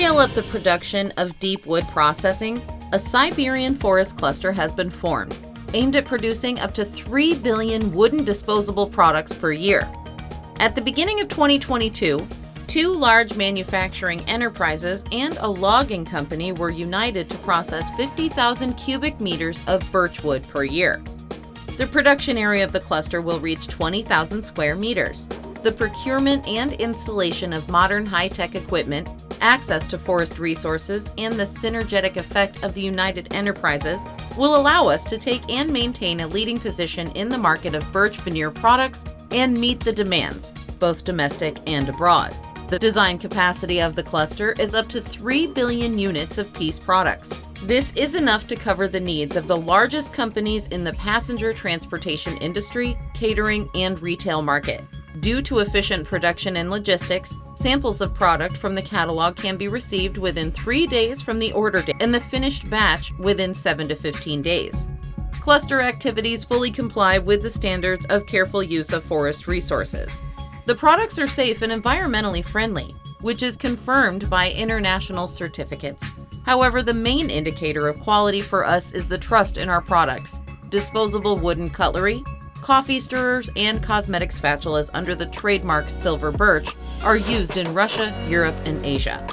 scale up the production of deep wood processing, a Siberian forest cluster has been formed, aimed at producing up to 3 billion wooden disposable products per year. At the beginning of 2022, 2 large manufacturing enterprises and a logging company were united to process 50,000 cubic meters of birchwood per year. The production area of the cluster will reach 20,000 square meters. The procurement and installation of modern high-tech equipment, access to forest resources, and the synergetic effect of the united enterprises will allow us to take and maintain a leading position in the market of birch veneer products and meet the demands, both domestic and abroad. The design capacity of the cluster is up to 3 billion units of piece products. This is enough to cover the needs of the largest companies in the passenger transportation industry, catering, and retail market. Due to efficient production and logistics, samples of product from the catalog can be received within 3 days from the order date and the finished batch within 7 to 15 days. Cluster activities fully comply with the standards of careful use of forest resources. The products are safe and environmentally friendly, which is confirmed by international certificates. However, the main indicator of quality for us is the trust in our products. Disposable wooden cutlery, coffee stirrers, and cosmetic spatulas under the trademark Silver Birch are used in Russia, Europe, and Asia.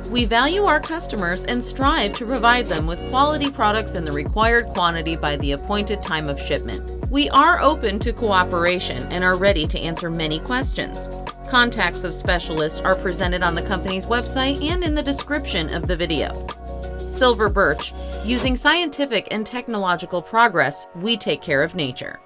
We value our customers and strive to provide them with quality products in the required quantity by the appointed time of shipment. We are open to cooperation and are ready to answer many questions. Contacts of specialists are presented on the company's website and in the description of the video. Silver Birch, using scientific and technological progress, we take care of nature.